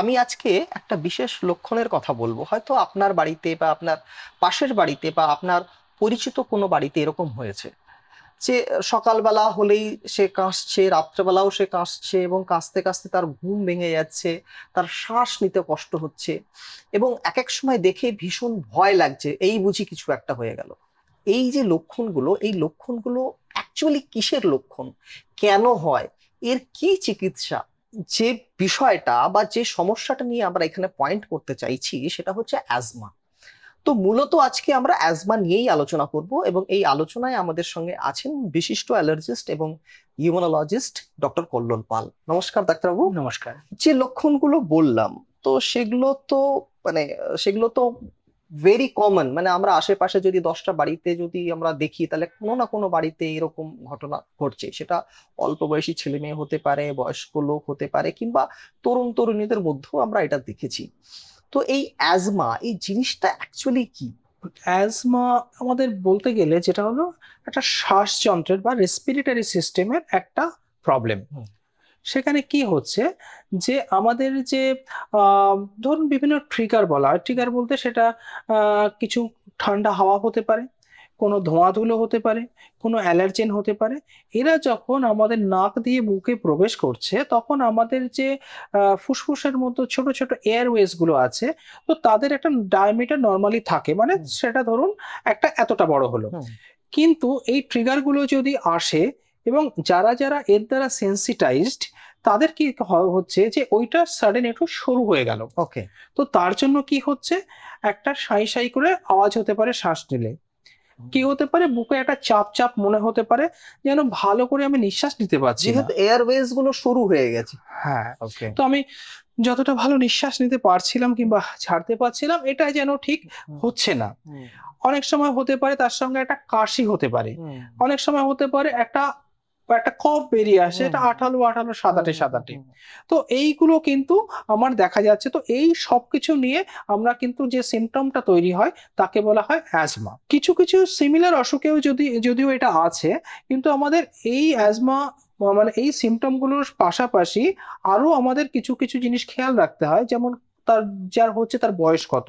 আমি আজকে একটা বিশেষ লক্ষণের কথা বলবো, হয়তো আপনার বাড়িতে বা আপনার পাশের বাড়িতে বা আপনার পরিচিত কোনো বাড়িতে এরকম হয়েছে যে সকালবেলা হলেই সে কাশছে, রাত্রেবেলাও সে কাশছে এবং কাশতে কাশতে তার ঘুম ভেঙে যাচ্ছে, তার শ্বাস নিতে কষ্ট হচ্ছে এবং এক এক সময় দেখে ভীষণ ভয় লাগছে, এই বুঝি কিছু একটা হয়ে গেল। এই যে লক্ষণগুলো, এই লক্ষণগুলো অ্যাকচুয়ালি কিসের লক্ষণ, কেন হয়, এর কি চিকিৎসা, যে বিষয়টা বা যে সমস্যাটা নিয়ে আমরা এখানে পয়েন্ট করতে চাইছি সেটা হচ্ছে অ্যাজমা। তো মূলত আজকে আমরা অ্যাজমা নিয়েই আলোচনা করব এবং এই আলোচনায় আমাদের সঙ্গে আছেন বিশিষ্ট অ্যালার্জিস্ট এবং ইমিউনোলজিস্ট ডক্টর কল্লোল পাল। নমস্কার ডাক্তারবাবু। নমস্কার। যে লক্ষণগুলো বললাম, তো সেগুলো তো মানে সেগুলো তো ভেরি কমন, মানে আমরা আশেপাশে যদি 10টা বাড়িতে যদি আমরা দেখি তাহলে কোনো না কোনো বাড়িতে এরকম ঘটনা ঘটছে। সেটা অল্প বয়সী ছেলে মেয়ে হতে পারে, বয়স্ক লোক হতে পারে, কিংবা তরুণ তরুণীদের মধ্যেও আমরা এটা দেখেছি। তো এই অ্যাজমা এই জিনিসটা অ্যাকচুয়ালি কি? অ্যাজমা আমাদের বলতে গেলে যেটা হলো একটা শ্বাসযন্ত্রের বা রেসপিরেটরি সিস্টেমের একটা প্রবলেম। হুম। সেখানে কি হচ্ছে যে আমাদের যে ধরুন বিভিন্ন ট্রিগার বলা হয়, ট্রিগার বলতে সেটা কিছু ঠান্ডা হাওয়া হতে পারে, কোনো ধোঁয়াধুলো হতে পারে, কোনো অ্যালার্জেন হতে পারে। এরা যখন আমাদের নাক দিয়ে বুকে প্রবেশ করছে তখন আমাদের যে ফুসফুসের মতো ছোট ছোট এয়ারওয়েজ গুলো আছে, তো তাদের একটা ডায়ামিটার নর্মালি থাকে, মানে হুম। সেটা ধরুন একটা এতটা বড় হলো। হুম। কিন্তু এই ট্রিগার গুলো যদি আসে এবং যারা যারা এর দ্বারা সেন্সিটাইজড, তাদের কি হচ্ছে যে ওইটা সাডেন একটু সরু হয়ে গেল। ওকে। তো তার জন্য কি হচ্ছে, একটা সাই সাই করে আওয়াজ হতে পারে শ্বাস নিলে। কি হতে পারে, বুকে একটা চাপ চাপ মনে হতে পারে, যেন ভালো করে আমি নিঃশ্বাস নিতে পারছি না। যেহেতু এয়ারওয়েজ গুলো শুরু হয়ে গেছে। হ্যাঁ। ওকে। তো আমি যতটা ভালো নিঃশ্বাস নিতে পারছিলাম কিংবা ছাড়তে পারছিলাম, এটা যেন ঠিক হুম। হচ্ছে না। হুম। অনেক সময় হতে পারে তার সঙ্গে একটা কাশি হতে পারে, হুম। অনেক সময় হতে পারে একটা একটা কফ বেরিয়ে আসে, হুম। এটা আঠালো আঠালো হুম। সাদাটে হুম। সাদাটে। হুম। তো এইগুলো কিন্তু আমার দেখা যাচ্ছে। তো এই সবকিছু নিয়ে আমরা কিন্তু যে সিমটমটা তৈরি হয় তাকে বলা হয় অ্যাজমা। কিছু কিছু সিমিলার অসুখেও যদিও এটা আছে, কিন্তু আমাদের এই অ্যাজমা মানে এই সিমটম গুলোর পাশাপাশি আরো আমাদের কিছু কিছু জিনিস খেয়াল রাখতে হয়, যেমন তার যার হচ্ছে তার বয়স কত,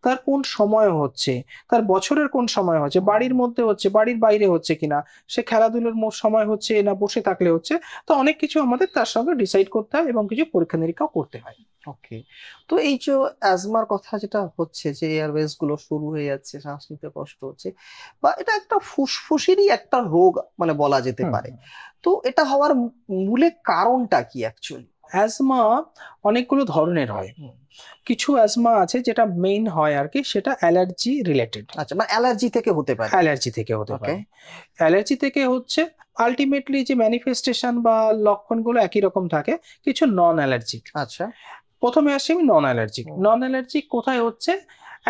তার কোন সময় হচ্ছে, তার বছরের কোন সময় হচ্ছে, বাড়ির মধ্যে হচ্ছে বাড়ির বাইরে হচ্ছে কিনা, সে খেলাধুলার সময় হচ্ছে না বসে থাকলে হচ্ছে। তো অনেক কিছু আমাদের তার সঙ্গে ডিসাইড করতে হয় এবং কিছু পরীক্ষা নিরীক্ষাও করতে হয়। ওকে। তো এই যে অ্যাজমার কথা যেটা হচ্ছে, যে এয়ারওয়েজ গুলো শুরু হয়ে যাচ্ছে, শ্বাস নিতে কষ্ট হচ্ছে, বা এটা একটা ফুসফুসেরই একটা রোগ মানে বলা যেতে হুম। পারে। তো এটা হওয়ার মূলে কারণটা কি অ্যাকচুয়ালি? অ্যাজমা অনেকগুলো ধরনের হয়। কিছু অ্যাজমা আছে যেটা মেইন হয় আর কি, সেটা অ্যালার্জি রিলেটেড। আচ্ছা, মানে অ্যালার্জি থেকে হতে পারে। অ্যালার্জি থেকে হতে ওকে। পারে। অ্যালার্জি থেকে হচ্ছে আলটিমেটলি যে ম্যানিফেস্টেশন বা লক্ষণগুলো একই রকম থাকে। কিছু নন অ্যালার্জিক। আচ্ছা। প্রথমে আসি আমি নন অ্যালার্জিক। হুম। নন অ্যালার্জিক কোথায় হচ্ছে,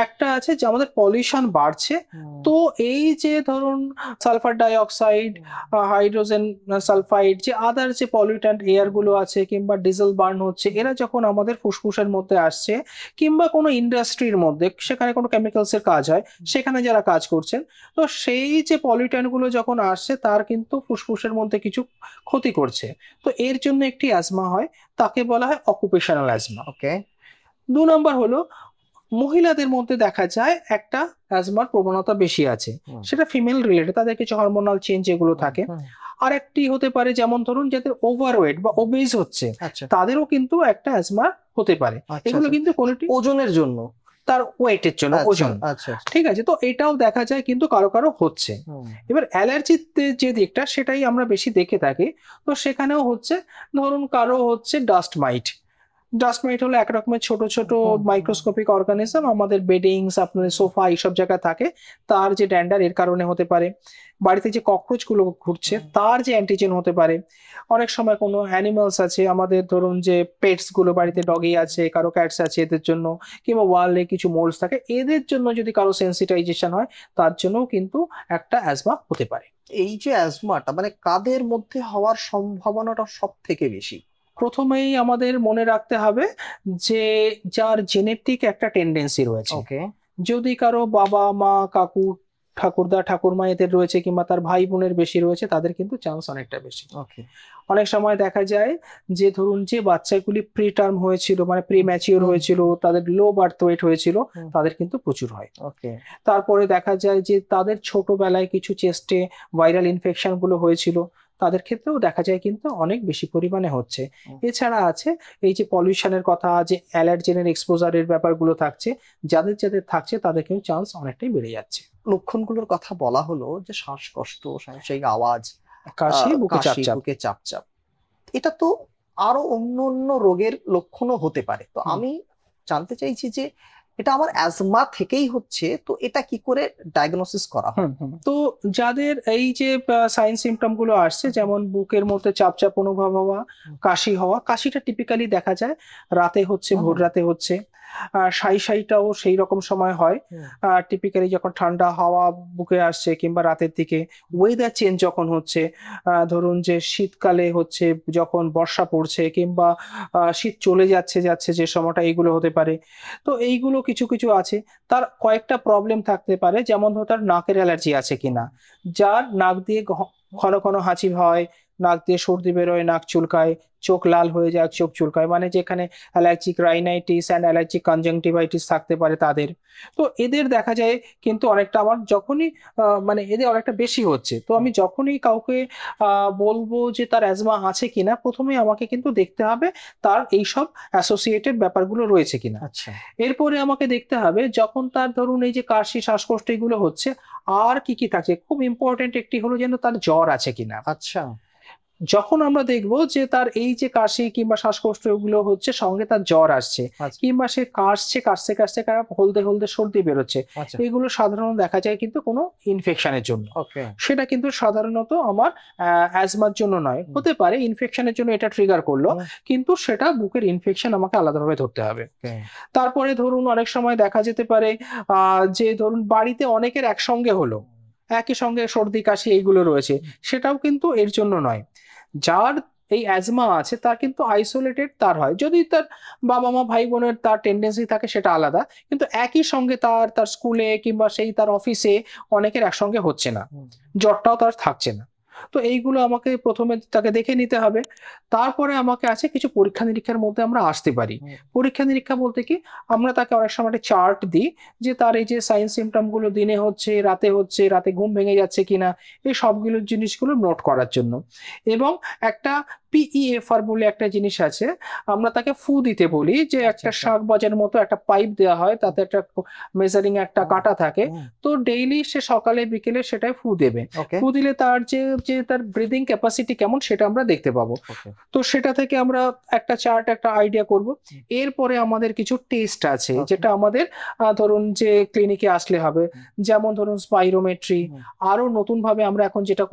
একটা আছে যে আমাদের পলিউশন বাড়ছে। হুম। তো এই যে ধরুন sulphur die oxide, hydrogen sulphide, যে আদার যে পলিউট্যান্ট এয়ার গুলো আছে, কিংবা ডিজেল বার্ন হচ্ছে, এরা যখন আমাদের ফুসফুসের মধ্যে আসছে, কিংবা কোনো ইন্ডাস্ট্রির মধ্যে সেখানে কোনো কেমিক্যালস এর কাজ হয়, সেখানে যারা কাজ করছেন, তো সেই যে পলিউট্যান্ট গুলো যখন আসছে তার কিন্তু ফুসফুসের মধ্যে কিছু ক্ষতি করছে। তো এর জন্য একটি অ্যাজমা হয়, তাকে বলা হয় অকুপেশনাল অ্যাজমা। ওকে। 2 নম্বর হলো, মহিলাদের মধ্যে দেখা যায় একটা অ্যাজমার প্রবণতা বেশি আছে, হুম। সেটা ফিমেল রিলেটেড, তাদের কিছু হরমোনাল চেঞ্জ এগুলো হুম। থাকে। হুম। আর একটি হতে পারে, যেমন ধরুন যাদের ওভারওয়েট বা ওবেজ হচ্ছে, আচ্ছা। তাদেরও কিন্তু একটা অ্যাজমা হতে পারে। আচ্ছা। এগুলো আচ্ছা, কিন্তু কোনোটি ওজনের জন্য। তার ওয়েটের জন্য, আচ্ছা। ওজন। আচ্ছা। আচ্ছা। ঠিক আছে, তো এটাও দেখা যায় কিন্তু কারো কারো হচ্ছে। হুম। এবার অ্যালার্জিতে যে দিকটা সেটাই আমরা বেশি দেখে থাকি। তো সেখানেও হচ্ছে, ধরুন কারো হচ্ছে ডাস্ট মাইট। ডাস্ট মাইট হলো এক রকমের ছোট ছোট হুম। হুম। মাইক্রোস্কোপিক অর্গানিজম, আমাদের বেডিংস, আপনাদের সোফা এইসব জায়গায় থাকে। তার যে ড্যান্ডার, এর কারণে হতে পারে। বাড়িতে যে ককরোচ গুলো ঘুরছে হুম। তার যে অ্যান্টিজেন হতে পারে। অনেক সময় কোনো অ্যানিমালস আছে আমাদের, ধরুন যে পেটস গুলো, বাড়িতে ডগি আছে, কারো ক্যাটস আছে, এদের জন্য, কিংবা ওয়ালে কিছু মোল্ডস থাকে, এদের জন্য যদি কারো সেন্সিটাইজেশন হয়, তার জন্যও কিন্তু একটা অ্যাজমা হতে পারে। এই যে অ্যাজমাটা মানে কাদের মধ্যে হওয়ার সম্ভাবনাটা সব থেকে বেশি? প্রথমেই আমাদের মনে রাখতে হবে যে যার জেনেটিক একটা টেন্ডেন্সি রয়েছে। ওকে। যদি কারো বাবা মা কাকু ঠাকুরদা ঠাকুরমা এদের রয়েছে কিংবা তার ভাই বোনের বেশি রয়েছে, তাদের কিন্তু চান্স অনেকটা বেশি। ওকে। অনেক সময় দেখা যায় যে ধরুন যে বাচ্চাগুলি প্রি টার্ম হয়েছিল, মানে প্রি ম্যাচিওর হয়েছিল, তাদের লো বার্থ ওয়েট হয়েছিল, তাদের কিন্তু প্রচুর হয়। ওকে। তারপরে দেখা যায় যে তাদের ছোটবেলায় কিছু চেস্টে ভাইরাল ইনফেকশন গুলো হয়েছিল, তাদের ক্ষেত্রেও দেখা যায় কিন্তু অনেক বেশি পরিমাণে হচ্ছে। এছাড়া আছে এই যে পলিউশনের কথা, যে অ্যালার্জেনের এক্সপোজারের ব্যাপারগুলো থাকছে, যাদের যাদের থাকছে তাদের কিন্তু চান্স অনেকটাই বেড়ে যাচ্ছে। লক্ষণগুলোর কথা বলা হলো, যে শ্বাসকষ্ট, সাংসারিক আওয়াজ, কাশি, বুকে কাশি, চাপচাপ। বুকে চাপচাপ, এটা তো আরো অন্য অন্য রোগের লক্ষণও হতে পারে। তো হুম। আমি জানতে চাইছি যে এটা আমার অ্যাজমা থেকেই হচ্ছে, তো এটা কি করে ডায়াগনোসিস করা হয়? তো যাদের এই যে সাইন সিমটম গুলো আসছে, যেমন বুকের মধ্যে চাপচাপ অনুভব হওয়া, কাশি হওয়া, কাশিটা টিপিক্যালি দেখা যায় রাতে হচ্ছে, ভোর রাতে হচ্ছে। সাইটাও সেই রকম সময় হয়, টিপিক্যালি যখন ঠান্ডা হাওয়া বুকে আসছে কিংবা রাতের দিকে, ওয়েদার চেঞ্জ যখন হচ্ছে, ধরুন যে শীতকালে হচ্ছে, যখন বর্ষা পড়ছে কিংবা শীত চলে যাচ্ছে যাচ্ছে যে সময়টা, এইগুলো হতে পারে। তো এইগুলো কিছু কিছু আছে। তার কয়েকটা প্রবলেম থাকতে পারে, যেমন ধরো তার নাকের অ্যালার্জি আছে কিনা, যার নাক দিয়ে ঘন ঘন হাঁচি হয়, নাক দিয়ে সর্দি বেরোয়, নাক চুলকায়, চোখ লাল হয়ে যায়, চোখ চুলকায়, মানে যেখানে allergic rhinitis and allergic conjunctivitis থাকতে পারে তাদের। তো এদের দেখা যায় কিন্তু অনেকটা, আমার যখনই মানে এদের অনেকটা বেশি হচ্ছে, তো আমি যখনই কাউকে বলবো যে তার অ্যাজমা আছে কিনা, প্রথমে আমাকে কিন্তু দেখতে হবে তার এইসব অ্যাসোসিয়েটেড ব্যাপারগুলো রয়েছে কিনা। আচ্ছা। এরপরে আমাকে দেখতে হবে যখন তার ধরুন এই যে কাশি, শ্বাসকষ্ট এগুলো হচ্ছে, আর কি কি থাকছে। খুব ইম্পর্টেন্ট একটি হলো যেন তার জ্বর আছে কিনা। আচ্ছা। যখন আমরা দেখবো যে তার এই যে কাশি কিংবা শ্বাসকষ্ট এগুলো হচ্ছে, সঙ্গে তার জ্বর আসছে, আচ্ছা। কিংবা সে কাশছে, কাশতে কাশতে হলদে হলদে সর্দি বেরোচ্ছে, আচ্ছা। এগুলো সাধারণত দেখা যায় কিন্তু কোনো ইনফেকশনের জন্য। ওকে। সেটা কিন্তু সাধারণত আমার অ্যাজমার জন্য নয়, হতে পারে ইনফেকশনের জন্য এটা ট্রিগার করলো, কিন্তু সেটা বুকের ইনফেকশন আমাকে আলাদাভাবে ধরতে হবে। তারপরে ধরুন অনেক সময় দেখা যেতে পারে যে ধরুন বাড়িতে অনেকের একসঙ্গে হলো, একই সঙ্গে সর্দি কাশি এইগুলো রয়েছে, সেটাও কিন্তু এর জন্য নয়। যার এই অ্যাজমা আছে তার কিন্তু আইসোলেটেড তার হয়, যদি তার বাবা মা ভাই বোনের তার টেন্ডেন্সি থাকে সেটা আলাদা, কিন্তু একই সঙ্গে তার তার স্কুলে কিংবা সেই তার অফিসে অনেকের একসঙ্গে হচ্ছে না, জ্বরটাও তার থাকছে না। তো এইগুলো আমাকে প্রথমে তাকে দেখে নিতে হবে। তারপরে আমাকে আছে কিছু পরীক্ষা নিরীক্ষার মধ্যে আমরা আসতে পারি। পরীক্ষা নিরীক্ষা বলতে কি, আমরা তাকে অনেক সময় একটা চার্ট দিই, যে তার এই যে সাইন সিমটম গুলো দিনে হচ্ছে, রাতে ঘুম ভেঙে যাচ্ছে কিনা, এই সবগুলো জিনিসগুলো নোট করার জন্য। এবং একটা পিইএফআর বলে একটা জিনিস আছে, আমরা তাকে ফু দিতে বলি, যে একটা শাক বাজার মতো একটা পাইপ দেওয়া হয়, তাতে একটা মেজারিং একটা কাঁটা থাকে। তো ডেইলি সে সকালে বিকেলে সেটাই ফু দেবে। ফু দিলে তার যে যে তার ব্রিদিং ক্যাপাসিটি কেমন সেটা আমরা দেখতে পাবো। তো সেটা থেকে আমরা একটা চার্ট, একটা আইডিয়া করব। এরপরে আমাদের কিছু টেস্ট আছে, যেটা আমাদের ধরুন যে ক্লিনিকে আসলে হবে, যেমন ধরুন স্পাইরোমেট্রি। আরো নতুন ভাবে আমরা এখন যেটা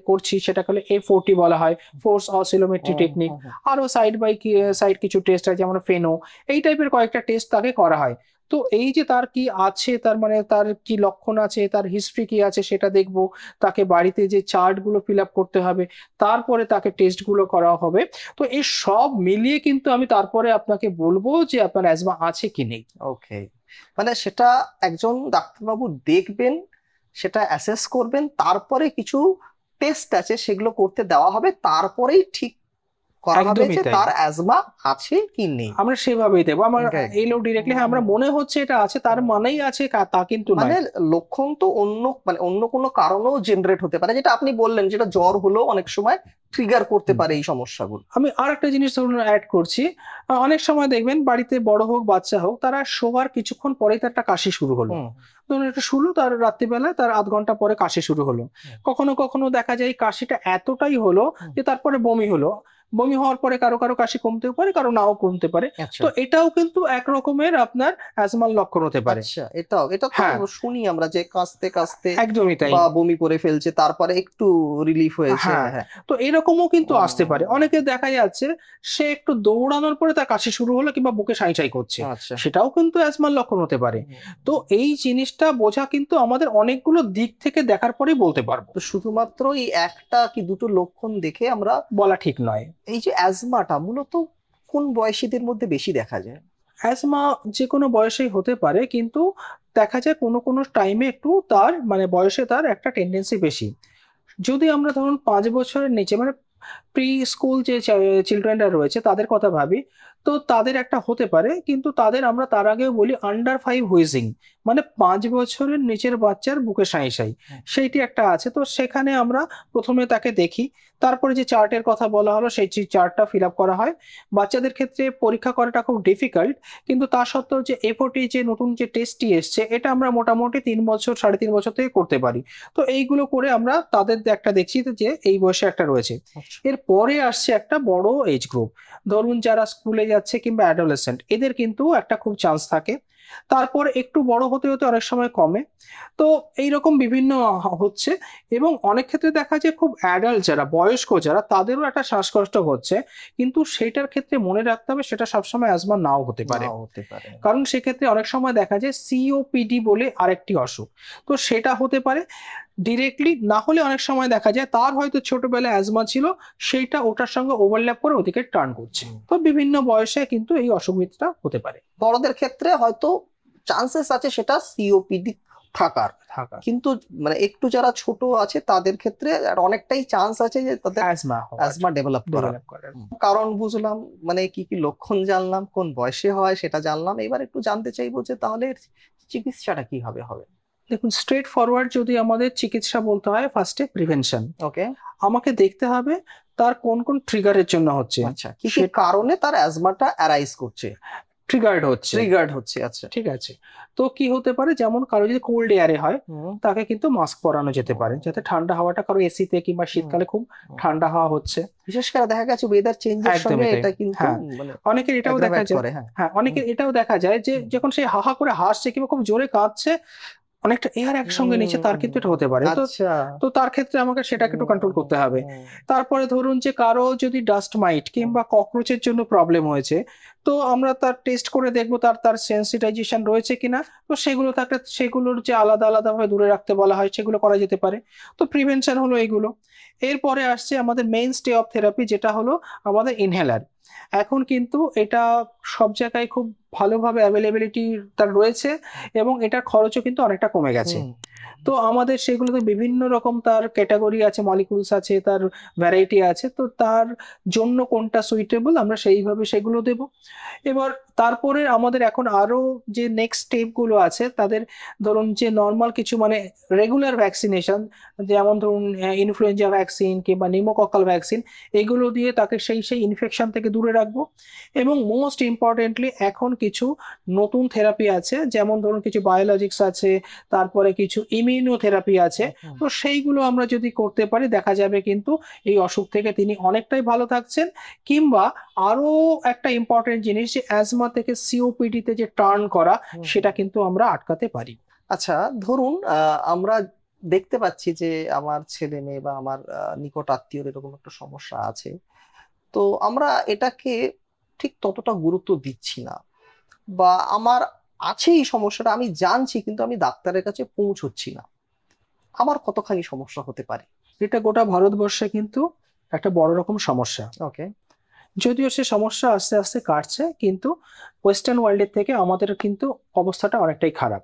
করছি সেটা হলো A40 বলা হয়, ফোর্স অসিলোমেট্রি টেকনিক। আরো সাইড বাই সাইড কিছু টেস্ট আছে, যেমন ফেনো, এই টাইপের কয়েকটা টেস্ট তাকে করা হয়। তো এই যে তার কি আছে, তার মানে তার কি লক্ষণ আছে, তার হিস্ট্রি কি আছে সেটা দেখবো। তাকে বাড়িতে যে চার্ট গুলো ফিল আপ করতে হবে, তারপরে তাকে টেস্ট গুলো করা হবে। তো এই সব মিলিয়ে কিন্তু আমি তারপরে আপনাকে বলবো যে আপনার অ্যাজমা আছে কি নেই। ওকে। মানে সেটা একজন ডাক্তারবাবু দেখবেন, সেটা অ্যাসেস করবেন, তারপরে কিছু টেস্ট আছে সেগুলো করতে দেওয়া হবে, তারপরেই ঠিক করা হবে একদমই যে তাই, তার অ্যাজমা আছে কি নেই। আমরা সেভাবেই দেবো। আমার Right. এলো ডিরেক্টলি, হ্যাঁ আমরা মনে হচ্ছে এটা আছে, তার মানেই আছে তা কিন্তু মানে নয়। লক্ষণ তো অন্য, মানে অন্য কোনো কারণেও জেনারেট হতে পারে, যেটা আপনি বললেন, যেটা জ্বর হলো অনেক সময় ট্রিগার করতে পারে এই সমস্যাগুলো। আমি আর একটা জিনিস ধরুন অ্যাড করছি, অনেক সময় দেখবেন বাড়িতে বড় হোক বাচ্চা হোক, তারা শোয়ার কিছুক্ষণ পরেই তার একটা কাশি শুরু হলো। ধরুন একটা শুলো, তার রাত্রিবেলায় তার আধ ঘন্টা পরে কাশি শুরু হলো। কখনো কখনো দেখা যায় কাশিটা এতটাই হলো যে তারপরে বমি হলো। বমি হওয়ার পরে কারো কারো কাশি কমতেও পারে, কারো নাও কমতে পারে। তো এটাও কিন্তু এক রকমের আপনার অ্যাজমার লক্ষণ হতে পারে। আচ্ছা, এটা তো হ্যাঁ, শুনি আমরা যে কাশতে কাশতে একদমই তাই, বা বমি করে ফেলছে, তারপরে একটু রিলিফ হয়েছে। হ্যাঁ। হ্যাঁ। তো এরকমও কিন্তু আসতে পারে। অনেকে দেখা যাচ্ছে সে একটু দৌড়ানোর পরে তার কাশি শুরু হলো কিংবা বুকে সাঁই করছে, আচ্ছা। সেটাও কিন্তু অ্যাজমার লক্ষণ হতে পারে। তো এই জিনিসটা বোঝা কিন্তু আমাদের অনেকগুলো দিক থেকে দেখার পরেই বলতে পারবো। তো শুধুমাত্র এই একটা কি দুটো লক্ষণ দেখে আমরা বলা ঠিক নয়। এই যে অ্যাজমাটা মূলত কোন বয়সীদের মধ্যে বেশি দেখা যায়? অ্যাজমা যে কোনো বয়সেই হতে পারে, কিন্তু দেখা যায় কোনো কোনো টাইমে একটু তার মানে বয়সে তার একটা টেন্ডেন্সি বেশি। যদি আমরা ধরুন 5 বছরের নিচে মানে প্রি স্কুল যে চিলড্রেনরা রয়েছে তাদের কথা ভাবি, তো তাদের একটা হতে পারে, কিন্তু তাদের আমরা তার আগেও বলি আন্ডার 5 হুইজিং, মানে 5 বছরের নিচের বাচ্চার বুকে সাঁই সাঁই, সেইটি একটা আছে। তো সেখানে আমরা প্রথমে তাকে দেখি, তারপরে যে চার্টের কথা বলা হলো সেই চার্টটা ফিল আপ করা হয়। বাচ্চাদের ক্ষেত্রে পরীক্ষা করাটা খুব ডিফিকাল্ট, কিন্তু তা সত্ত্বেও যে এফওটি যে নতুন যে টেস্টটি এসছে এটা আমরা মোটামুটি 3 বছর 3.5 বছর থেকে করতে পারি। তো এইগুলো করে আমরা তাদের একটা দেখছি যে এই বয়সে একটা রয়েছে। এর পরে আসছে একটা বড় এজ গ্রুপ, ধরুন যারা স্কুলে যাচ্ছে কিংবা অ্যাডোলেসেন্ট, এদের কিন্তু একটা খুব চান্স থাকে। তারপর একটু বড় হতে হতে অনেক সময় কমে। তো এইরকম বিভিন্ন হচ্ছে। এবং অনেক ক্ষেত্রে দেখা যায় খুব অ্যাডাল্ট যারা, বয়স্ক যারা, তাদেরও একটা শ্বাসকষ্ট হচ্ছে, কিন্তু সেটার ক্ষেত্রে মনে রাখতে হবে সেটা সবসময় অ্যাজমা নাও হতে পারে। নাও হতে পারে। কারণ সেক্ষেত্রে অনেক সময় দেখা যায় সিওপিডি বলে আরেকটি অসুখ, তো সেটা হতে পারে ডিরেক্টলি, না হলে অনেক সময় দেখা যায় তার হয়তো ছোটবেলায় অ্যাজমা ছিল, সেইটা ওটার সঙ্গে ওভারল্যাপ করে ওদিকে টার্ন করছে। তো বিভিন্ন বয়সে কিন্তু এই অসুবিধাটা হতে পারে। বড়দের ক্ষেত্রে হয়তো চান্সেস আছে সেটা সিওপিডি থাকার, থাকা কিন্তু মানে একটু যারা ছোট আছে তাদের ক্ষেত্রে আর অনেকটাই চান্স আছে যে তাদের অ্যাজমা অ্যাজমা ডেভেলপ করার। করার। কারণ বুঝলাম, মানে কি কি লক্ষণ জানলাম, কোন বয়সে হয় সেটা জানলাম। এবার একটু জানতে চাইবো যে তাহলে এর চিকিৎসাটা কিভাবে হবে। দেখুন, স্ট্রেট ফরওয়ার্ড যদি আমাদের চিকিৎসা বলতে হয়, ফার্স্টে প্রিভেনশন। ওকে। আমাকে দেখতে হবে তার কোন কোন ট্রিগারের জন্য হচ্ছে, আচ্ছা, কি কি কারণে তার অ্যাজমাটা অ্যারাইজ করছে, ট্রিগার্ড হচ্ছে। আচ্ছা, ঠিক আছে। তো কি হতে পারে, যেমন কারো যদি কোল্ড এয়ারে হয় তাকে কিন্তু মাস্ক পরানো যেতে পারে, যাতে ঠান্ডা হাওয়াটা, কারো এসিতে কিংবা শীতকালে খুব ঠান্ডা হাওয়া হচ্ছে, বিশেষ করে দেখা গেছে ওয়েদার চেঞ্জের সঙ্গে এটা কিন্তু হ্যাঁ মানে অনেকের এটাও দেখা যায়। হ্যাঁ, অনেকের এটাও দেখা যায় যে যখন সে হাহা করে হাসছে কিংবা খুব জোরে কাঁদছে, অনেকটা এয়ার একসঙ্গে নিচে, তার কিন্তু এটা হতে পারে। তো আচ্ছা, তো তার ক্ষেত্রে আমাকে সেটাকে একটু কন্ট্রোল করতে হবে। তারপরে ধরুন যে কারো যদি ডাস্ট মাইট কিংবা ককরোচের জন্য প্রবলেম হয়েছে, তো আমরা তার টেস্ট করে দেখবো তার তার সেন্সিটাইজেশন রয়েছে কিনা। তো সেগুলো থাকলে সেগুলোর যে আলাদা আলাদা ভাবে দূরে রাখতে বলা হয় সেগুলো করা যেতে পারে। তো প্রিভেনশন হলো এইগুলো। এরপরে আসছে আমাদের মেইন স্টে অফ থেরাপি, যেটা হলো আমাদের ইনহেলার। এখন কিন্তু এটা সব জায়গায় খুব ভালোভাবে অ্যাভেলেবিলিটি তার রয়েছে, এবং এটার খরচও কিন্তু অনেকটা কমে গেছে। তো আমাদের সেগুলোতে বিভিন্ন রকম তার ক্যাটাগরি আছে, মলিকুলস আছে, তার ভ্যারাইটি আছে, তো তার জন্য কোনটা সুইটেবল আমরা সেইভাবে সেগুলো দেব। এবার তারপরে আমাদের এখন আরো যে নেক্সট স্টেপ গুলো আছে, তাদের ধরুন যে নর্মাল কিছু মানে রেগুলার ভ্যাকসিনেশন, যেমন ধরুন ইনফ্লুয়েঞ্জা ভ্যাকসিন কিংবা নিউমোকক্কাল ভ্যাকসিন, এগুলো দিয়ে তাকে সেই সেই ইনফেকশন থেকে দূরে রাখবো। এবং মোস্ট ইম্পর্টেন্টলি এখন কিছু নতুন থেরাপি আছে, যেমন ধরুন কিছু বায়োলজিক্স আছে, তারপরে কিছু ইমিউনোথেরাপি আছে। তো সেইগুলো আমরা যদি করতে পারি, দেখা যাবে কিন্তু এই অসুখ থেকে তিনি অনেকটাই ভালো থাকছেন। কিংবা আরো একটা ইম্পর্টেন্ট জিনিস, যে অ্যাজমা থেকে সিওপিডি তে যে টার্ন করা, সেটা কিন্তু আমরা আটকাতে পারি। আচ্ছা, ধরুন আমরা দেখতে পাচ্ছি যে আমার ছেলে মেয়ে বা আমার নিকট আত্মীয়র এরকম একটা সমস্যা আছে, তো আমরা এটাকে ঠিক ততটা গুরুত্ব দিচ্ছি না, বা আমার আছে এই সমস্যাটা আমি জানছি কিন্তু আমি ডাক্তারের কাছে পৌঁছচ্ছি না, আমার কতখানি সমস্যা হতে পারে। এটা গোটা ভারতবর্ষে কিন্তু একটা বড় রকম সমস্যা। ওকে। যদিও সে সমস্যা আস্তে আস্তে কাটছে, কিন্তু ওয়েস্টার্ন ওয়ার্ল্ডের থেকে আমাদের কিন্তু অবস্থাটা অনেকটাই খারাপ।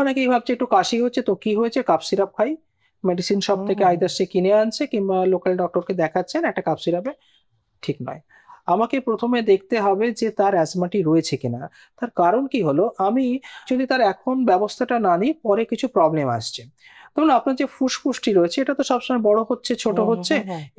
অনেকেই ভাবছে একটু কাশি হচ্ছে তো কি হয়েছে, কাপ সিরাপ খাই, মেডিসিন শপ থেকে আইদার সে কিনে আনছে কিংবা লোকাল ডক্টরকে দেখাচ্ছেন একটা কাপ সিরাপে। ঠিক নয়, আমাকে প্রথমে দেখতে হবে যে তার অ্যাজমাটি রয়েছে কিনা। তার কারণ কি হলো, আমি যদি তার এখন ব্যবস্থাটা না নিই, পরে কিছু প্রবলেম আসছে। ধরুন আপনার যে ফুসফুসটি রয়েছে, এটা তো সবসময় বড় হচ্ছে ছোট হচ্ছে,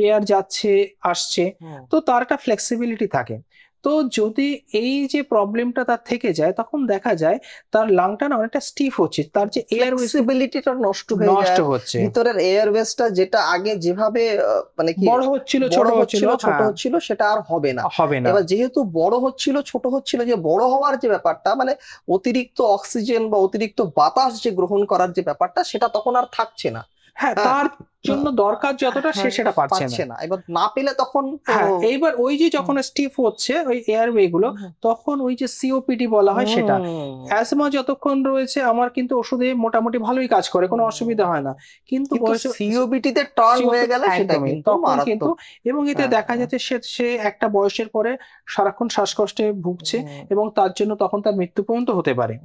এয়ার যাচ্ছে আসছে, তো তার একটা ফ্লেক্সিবিলিটি থাকে। তো যদি এই যে প্রবলেমটা তার থেকে যায়, তখন দেখা যায় তার লাংটা না অনেকটা স্টিফ হচ্ছে, তার যে এয়ার ফ্লেক্সিবিলিটিটা নষ্ট হয়ে যায়, হচ্ছে, ভিতরের এয়ারওয়েজটা যেটা আগে যেভাবে মানে কি বড় হচ্ছিল ছোট হচ্ছিল সেটা আর হবে না। এবার যেহেতু বড় হচ্ছিল ছোট হচ্ছিল, যে বড় হওয়ার যে ব্যাপারটা মানে অতিরিক্ত অক্সিজেন বা অতিরিক্ত বাতাস যে গ্রহণ করার যে ব্যাপারটা, সেটা তখন আর থাকছে না, হ্যাঁ, হ্যাঁ, তার জন্য দরকার যতটা সে হ্যাঁ, সেটা পাচ্ছে না। পাচ্ছে না, এবার না পেলে তখন তো হ্যাঁ, এইবার ওই যে যখন স্টিফ হচ্ছে ওই এয়ারওয়ে গুলো, হুম, তখন ওই যে সিওপিডি বলা হয় সেটা। হুম, অ্যাজমা যতক্ষণ রয়েছে আমার কিন্তু ওষুধে মোটামুটি ভালোই কাজ করে, কোনো অসুবিধা হয় না। কিন্তু কিন্তু বয়স সিওবিটি তে টার্ন হয়ে গেলে সেটা একদমই কিন্তু তখন কিন্তু, মারাত্মক। এবং এতে হ্যাঁ, দেখা যাচ্ছে সে সে একটা বয়সের পরে সারাক্ষণ শ্বাসকষ্টে ভুগছে, হুম, এবং তার জন্য তখন তার মৃত্যু পর্যন্ত হতে পারে।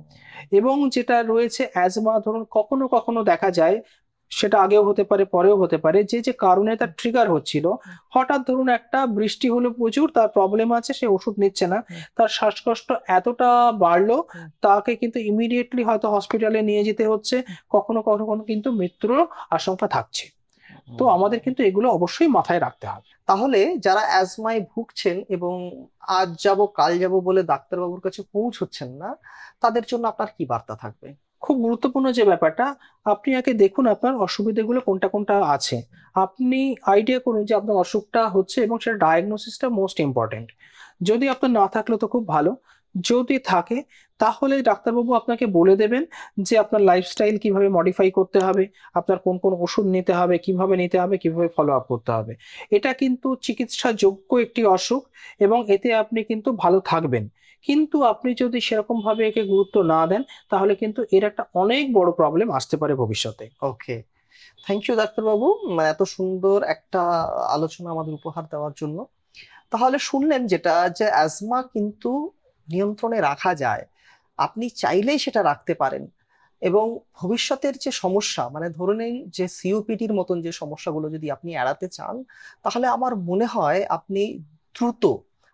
এবং যেটা রয়েছে অ্যাজমা, ধরুন কখনো কখনো দেখা যায়, সেটা আগেও হতে পারে পরেও হতে পারে, যে যে কারণে তার ট্রিগার হচ্ছিল, হঠাৎ ধরুন একটা বৃষ্টি হলো প্রচুর, তার প্রবলেম আছে, সে ওষুধ নিচ্ছে না, হুম, তার শ্বাসকষ্ট এতটা বাড়লো, হুম, তাকে কিন্তু ইমিডিয়েটলি হয়তো হসপিটালে নিয়ে যেতে হচ্ছে, কখনো কখনো কিন্তু মৃত্যুরও আশঙ্কা থাকছে। তো আমাদের হুম। কিন্তু এগুলো অবশ্যই মাথায় রাখতে হবে। তাহলে যারা অ্যাজমায় ভুগছেন এবং আজ যাব কাল যাব বলে ডাক্তারবাবুর কাছে পৌঁছচ্ছেন না, তাদের জন্য আপনার কি বার্তা থাকবে? খুব গুরুত্বপূর্ণ যে ব্যাপারটা, আপনি আগে দেখুন আপনার অসুবিধাগুলো কোনটা কোনটা আছে, আপনি আইডিয়া করুন যে আপনার অসুখটা হচ্ছে, এবং সেটা ডায়াগনোসিসটা মোস্ট ইম্পর্টেন্ট। যদি আপনার না থাকলে তো খুব ভালো, যদি থাকে তাহলে ডাক্তারবাবু আপনাকে বলে দেবেন যে আপনার লাইফস্টাইল কিভাবে মডিফাই করতে হবে, আপনার কোন কোন ওষুধ নিতে হবে, কিভাবে নিতে হবে, কিভাবে ফলো আপ করতে হবে। এটা কিন্তু চিকিৎসাযোগ্য একটি অসুখ, এবং এতে আপনি কিন্তু ভালো থাকবেন। কিন্তু আপনি যদি সেরকম ভাবে একে গুরুত্ব না দেন, তাহলে কিন্তু এর একটা অনেক বড় প্রবলেম আসতে পারে ভবিষ্যতে। ওকে, থ্যাংক ইউ ডাক্তারবাবু, মানে এত সুন্দর একটা আলোচনা আমাদের উপহার দেওয়ার জন্য। তাহলে শুনলেন যেটা, যে অ্যাজমা কিন্তু নিয়ন্ত্রণে রাখা যায়, আপনি চাইলেই সেটা রাখতে পারেন। এবং ভবিষ্যতের যে সমস্যা, মানে ধরে নিন যে সিওপিডির মতন যে সমস্যাগুলো যদি আপনি এড়াতে চান, তাহলে আমার মনে হয় আপনি দ্রুত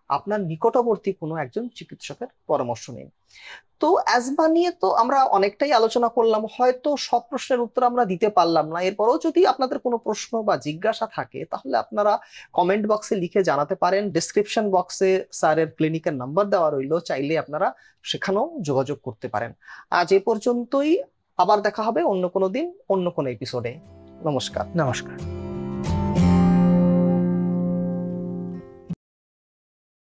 আপনার নিকটবর্তী কোনো একজন চিকিৎসকের পরামর্শ নিন। তো অ্যাজমা নিয়ে তো আমরা অনেকটাই আলোচনা করলাম, হয়তো সব প্রশ্নের উত্তর আমরা দিতে পারলাম না। এরপরেও যদি আপনাদের কোনো প্রশ্ন বা জিজ্ঞাসা থাকে, তাহলে আপনারা কমেন্ট বক্সে লিখে জানাতে পারেন। ডেসক্রিপশন বক্সে স্যারের ক্লিনিকের নাম্বার দেওয়া রইলো, চাইলে আপনারা সেখানেও যোগাযোগ করতে পারেন। আজ এ পর্যন্তই, আবার দেখা হবে অন্য কোনো দিন, অন্য কোনো এপিসোডে। নমস্কার। নমস্কার।